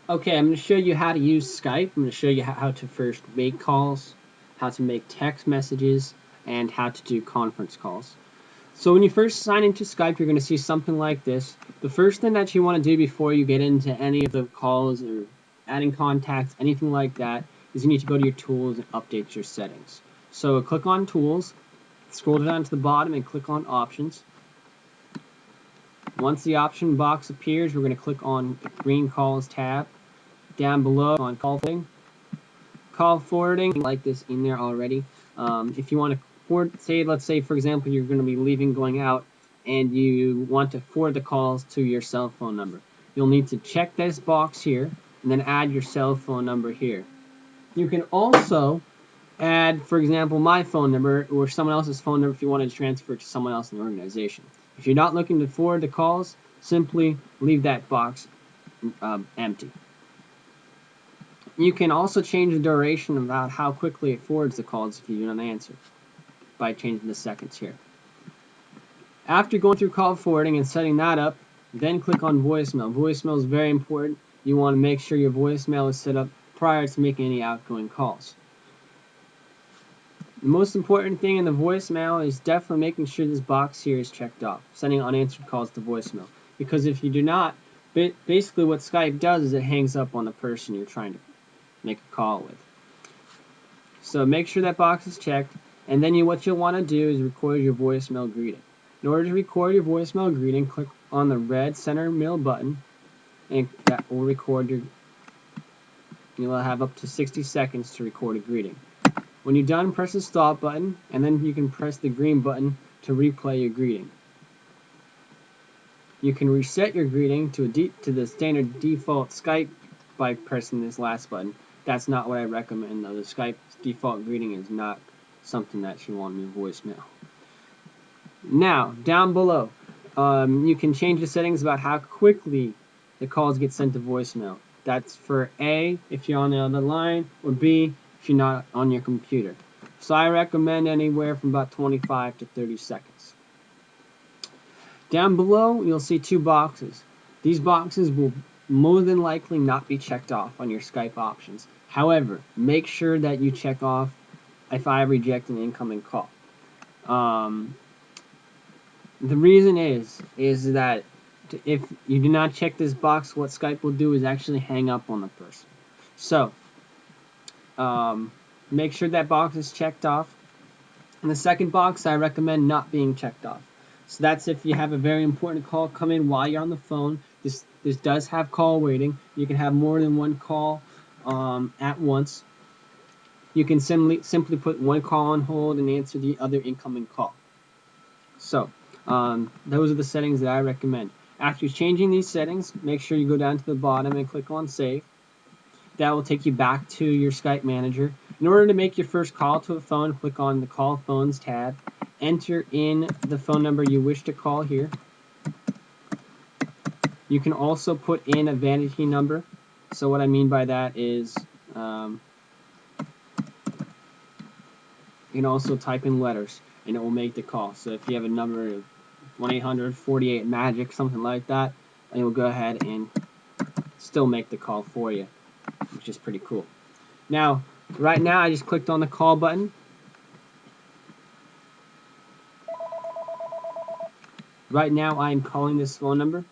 Okay, I'm going to show you how to use Skype. I'm going to show you how to first make calls, how to make text messages, and how to do conference calls. So when you first sign into Skype, you're going to see something like this. The first thing that you want to do before you get into any of the calls or adding contacts, anything like that, is you need to go to your tools and update your settings. So click on Tools, scroll down to the bottom and click on Options. Once the option box appears, we're going to click on the Green Calls tab. Down below on call forwarding, like this in there already. If you want to forward, let's say for example you're going to be leaving, going out, and you want to forward the calls to your cell phone number, you'll need to check this box here and then add your cell phone number here. You can also add, for example, my phone number or someone else's phone number if you wanted to transfer it to someone else in the organization. If you're not looking to forward the calls, simply leave that box empty. You can also change the duration about how quickly it forwards the calls if you do not answer by changing the seconds here. After going through call forwarding and setting that up, then click on voicemail. Voicemail is very important. You want to make sure your voicemail is set up prior to making any outgoing calls. The most important thing in the voicemail is definitely making sure this box here is checked off, sending unanswered calls to voicemail. Because if you do not, basically what Skype does is it hangs up on the person you're trying to make a call with. So make sure that box is checked, and then what you'll want to do is record your voicemail greeting. In order to record your voicemail greeting, click on the red center middle button, and that will record your. You'll have up to 60 seconds to record a greeting. When you're done, press the stop button, and then you can press the green button to replay your greeting. You can reset your greeting to the standard default Skype by pressing this last button. That's not what I recommend, though. The Skype default greeting is not something that you want in your voicemail. Now, down below, you can change the settings about how quickly the calls get sent to voicemail. That's for A, if you're on the other line, or B, if you're not on your computer. So I recommend anywhere from about 25 to 30 seconds. Down below, you'll see two boxes. These boxes will more than likely not be checked off on your Skype options. However, make sure that you check off if I reject an incoming call. The reason is that if you do not check this box, what Skype will do is actually hang up on the person. So, make sure that box is checked off. And the second box, I recommend not being checked off. So that's if you have a very important call come in while you're on the phone. This does have call waiting. You can have more than one call at once. You can simply put one call on hold and answer the other incoming call. So those are the settings that I recommend. After changing these settings, make sure you go down to the bottom and click on Save. That will take you back to your Skype manager. In order to make your first call to a phone, click on the Call Phones tab. Enter in the phone number you wish to call here. You can also put in a vanity number. So what I mean by that is you can also type in letters and it will make the call. So if you have a number of 1-800-48-MAGIC, something like that, it will go ahead and still make the call for you, which is pretty cool. Now, right now I just clicked on the call button. Right now I am calling this phone number.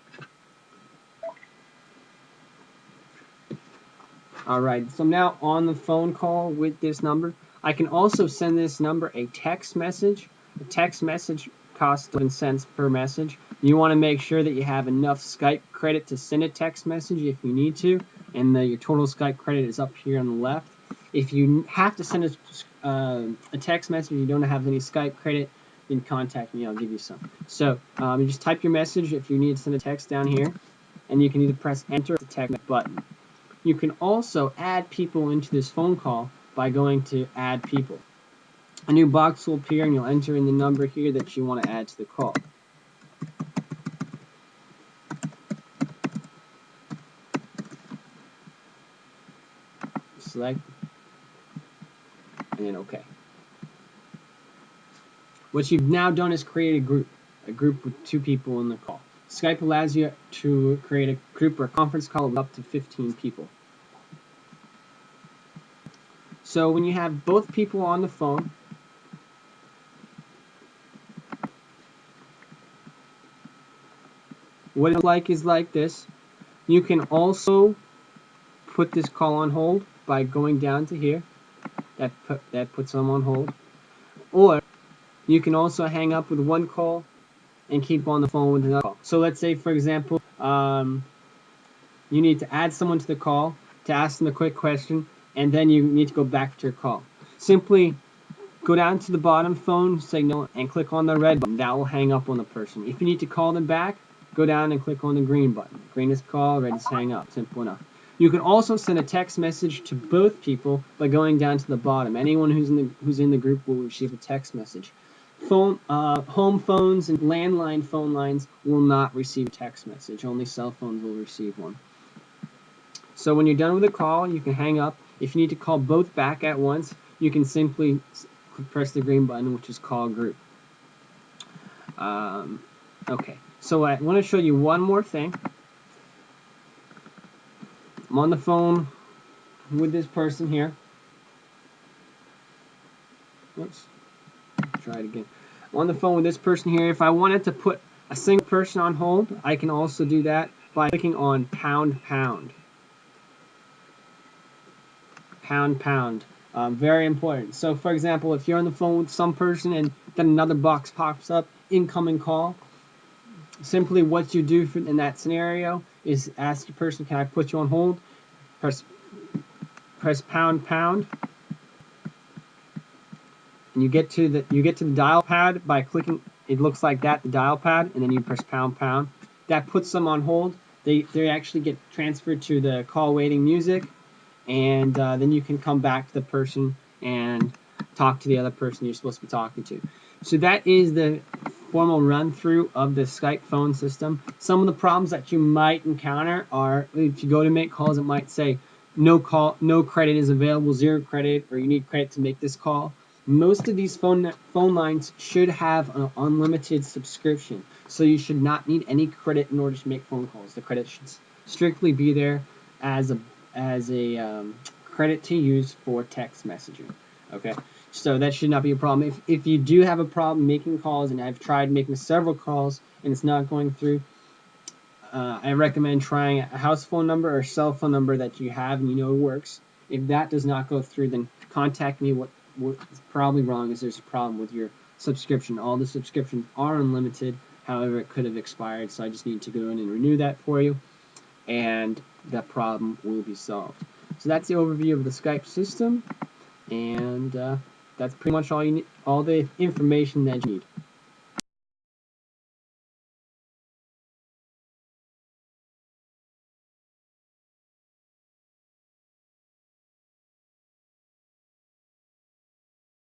Alright, so I'm now on the phone call with this number. I can also send this number a text message. A text message costs 7 cents per message. You want to make sure that you have enough Skype credit to send a text message if you need to, and your total Skype credit is up here on the left. If you have to send a text message and you don't have any Skype credit, then contact me. I'll give you some. So you just type your message if you need to send a text down here, and you can either press enter or the text button. You can also add people into this phone call by going to add people. A new box will appear and you'll enter in the number here that you want to add to the call. Select and then OK. What you've now done is create a group with 2 people in the call. Skype allows you to create a group or conference call of up to 15 people. So when you have both people on the phone, what it's is like this. You can also put this call on hold by going down to here. That puts them on hold. Or you can also hang up with one call and keep on the phone with another call. So let's say, for example, you need to add someone to the call to ask them a quick question, and then you need to go back to your call. Simply go down to the bottom phone signal and click on the red button. That will hang up on the person. If you need to call them back, go down and click on the green button. Green is call, red is hang up. Simple enough. You can also send a text message to both people by going down to the bottom. Anyone who's in the group will receive a text message. Home phones and landline phone lines will not receive a text message. Only cell phones will receive one. So when you're done with the call, you can hang up. If you need to call both back at once, you can simply press the green button, which is call group. Okay, so I want to show you one more thing. I'm on the phone with this person here. Oops. Try it again. I'm on the phone with this person here. If I wanted to put a single person on hold, I can also do that by clicking on pound pound. Pound pound. Very important. So for example, if you're on the phone with some person and then another box pops up, incoming call, simply what you do in that scenario is ask the person, can I put you on hold? Press pound pound, and you get to the dial pad by clicking. It looks like that, the dial pad, and then you press pound pound. That puts them on hold. They actually get transferred to the call waiting music, and then you can come back to the person and talk to the other person you're supposed to be talking to. So that is the formal run through of the Skype phone system. Some of the problems that you might encounter are, if you go to make calls, it might say no credit is available, 0 credit, or you need credit to make this call. Most of these phone lines should have an unlimited subscription, so you should not need any credit in order to make phone calls. The credit should strictly be there as a credit to use for text messaging. Okay, so that should not be a problem. If you do have a problem making calls, and I've tried making several calls and it's not going through, I recommend trying a house phone number or a cell phone number that you have and you know it works. If that does not go through, then contact me. What's probably wrong is there's a problem with your subscription. All the subscriptions are unlimited. However, it could have expired, so I just need to go in and renew that for you, and that problem will be solved. So that's the overview of the Skype system, and that's pretty much all the information that you need.